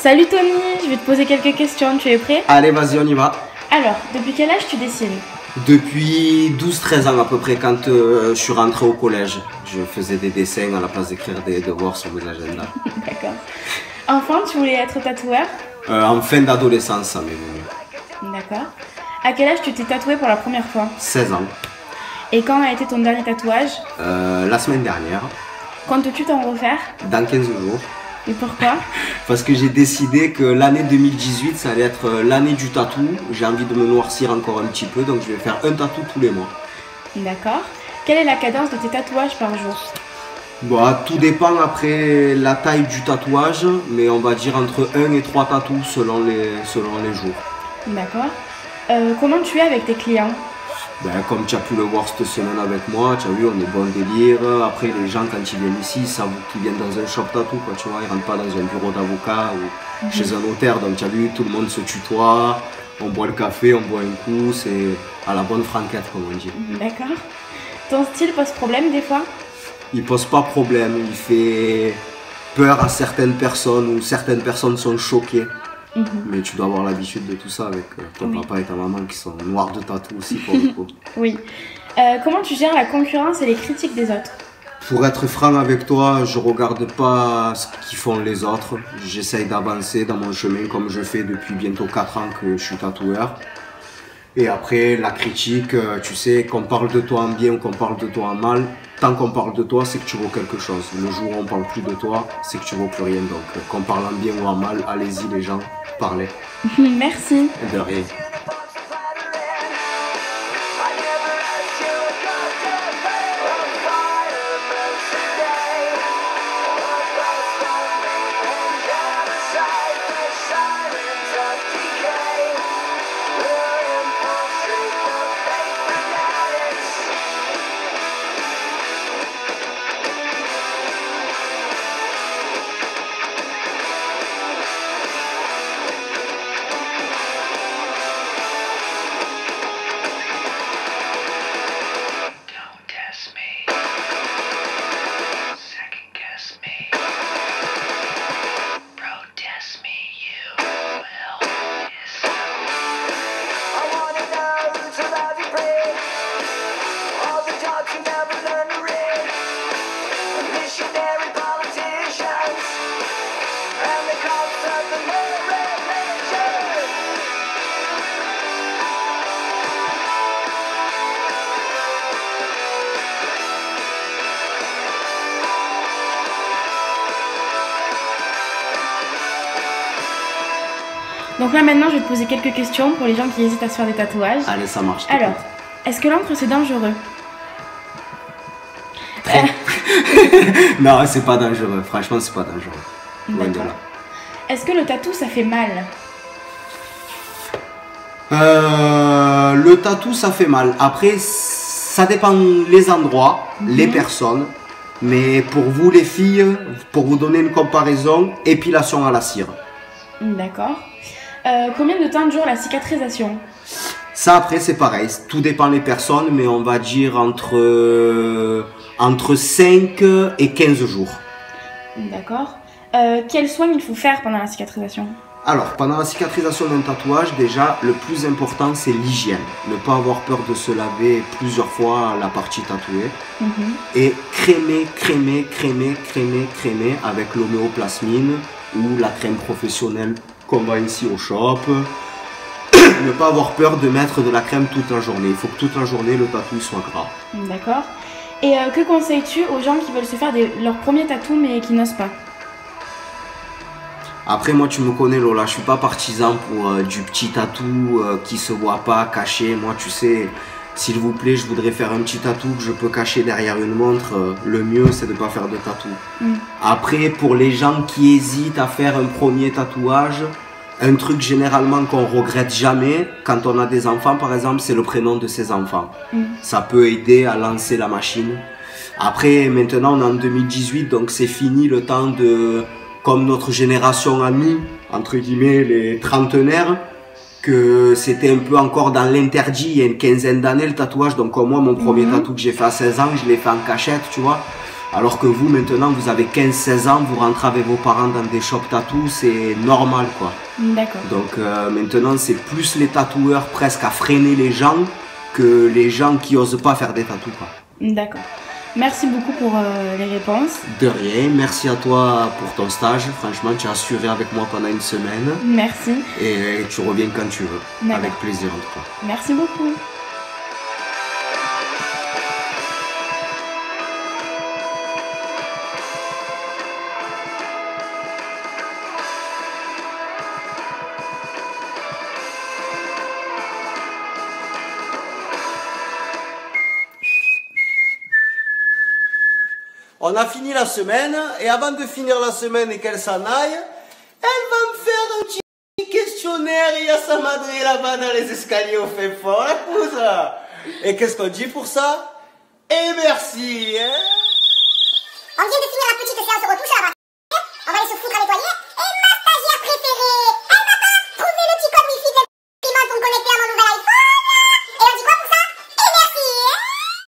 Salut Tony, je vais te poser quelques questions, tu es prêt? Allez, vas-y, on y va. Alors, depuis quel âge tu dessines? Depuis 12-13 ans à peu près, quand je suis rentré au collège, je faisais des dessins à la place d'écrire des devoirs sur mes agendas. D'accord. Enfant, tu voulais être tatoueur? En fin d'adolescence, ça m'est venu. D'accord. À quel âge tu t'es tatoué pour la première fois? 16 ans. Et quand a été ton dernier tatouage? La semaine dernière, Comptes-tu t'en refaire? dans 15 jours. Et pourquoi? Parce que j'ai décidé que l'année 2018, ça allait être l'année du tatou. J'ai envie de me noircir encore un petit peu, donc je vais faire un tatou tous les mois. D'accord. Quelle est la cadence de tes tatouages par jour? Bon, tout dépend après la taille du tatouage, mais on va dire entre 1 et 3 tatous selon les jours. D'accord. Comment tu es avec tes clients? Ben, comme tu as pu le voir cette semaine avec moi, tu as vu, on est bon délire. Après, les gens, quand ils viennent ici, ils savent qu'ils viennent dans un shop tattoo, quoi, tu vois. Ils rentrent pas dans un bureau d'avocat ou chez un notaire. Donc, tu as vu, tout le monde se tutoie. On boit le café, on boit un coup. C'est à la bonne franquette, comme on dit. D'accord. Ton style pose problème des fois? Il pose pas problème. Il fait peur à certaines personnes ou certaines personnes sont choquées. Mais tu dois avoir l'habitude de tout ça avec ton papa et ta maman qui sont noirs de tatou aussi pour le coup. Oui. Comment tu gères la concurrence et les critiques des autres? Pour être franc avec toi, je regarde pas ce qu'ils font les autres. J'essaye d'avancer dans mon chemin comme je fais depuis bientôt 4 ans que je suis tatoueur. Et après, la critique, tu sais, qu'on parle de toi en bien ou qu'on parle de toi en mal, tant qu'on parle de toi, c'est que tu vaux quelque chose. Le jour où on parle plus de toi, c'est que tu vaux plus rien. Donc, qu'on parle en bien ou en mal, allez-y les gens, parlez. Merci. De rien. Donc là maintenant je vais te poser quelques questions pour les gens qui hésitent à se faire des tatouages. Allez, ça marche. Alors, est-ce que l'encre c'est dangereux? Non, c'est pas dangereux. Franchement, c'est pas dangereux. Loin de là. Est-ce que le tatou ça fait mal? Le tatou, ça fait mal. Après, ça dépend les endroits, les personnes. Mais pour vous, les filles, pour vous donner une comparaison, épilation à la cire. D'accord. Combien de temps dure la cicatrisation? Ça, après, c'est pareil. Tout dépend des personnes, mais on va dire entre 5 et 15 jours. D'accord. Quels soins il faut faire pendant la cicatrisation? Alors, pendant la cicatrisation d'un tatouage, déjà, le plus important, c'est l'hygiène. Ne pas avoir peur de se laver plusieurs fois la partie tatouée. Et crémer avec l'homéoplasmine ou la crème professionnelle qu'on va ici au shop. Ne pas avoir peur de mettre de la crème toute la journée. Il faut que toute la journée, le tatou soit gras. D'accord. Et que conseilles-tu aux gens qui veulent se faire leur premier tatou mais qui n'osent pas? Après, moi, tu me connais, Lola, je suis pas partisan pour du petit tatou qui se voit pas, caché. Moi, tu sais, s'il vous plaît, je voudrais faire un petit tatou que je peux cacher derrière une montre. Le mieux, c'est de pas faire de tatou. Après, pour les gens qui hésitent à faire un premier tatouage, un truc généralement qu'on regrette jamais, quand on a des enfants, par exemple, c'est le prénom de ses enfants. Ça peut aider à lancer la machine. Après, maintenant, on est en 2018, donc c'est fini le temps de... Comme notre génération à nous, entre guillemets, les trentenaires, que c'était un peu encore dans l'interdit il y a une quinzaine d'années le tatouage. Donc comme moi, mon premier tatou que j'ai fait à 16 ans, je l'ai fait en cachette, tu vois. Alors que vous, maintenant, vous avez 15-16 ans, vous rentrez avec vos parents dans des shops tatou, c'est normal, quoi. D'accord. Donc maintenant, c'est plus les tatoueurs presque à freiner les gens que les gens qui osent pas faire des tatous, quoi. D'accord. Merci beaucoup pour les réponses. De rien, merci à toi pour ton stage. Franchement, tu as assuré avec moi pendant une semaine. Merci. Et tu reviens quand tu veux. Avec plaisir en tout cas. Merci beaucoup. On a fini la semaine, et avant de finir la semaine et qu'elle s'en aille, elle va me faire un petit questionnaire. Il y a sa madre là-bas dans les escaliers au fait fort, la pousse. Et qu'est-ce qu'on dit pour ça? Et merci, hein? On vient de finir la petite séance de retouche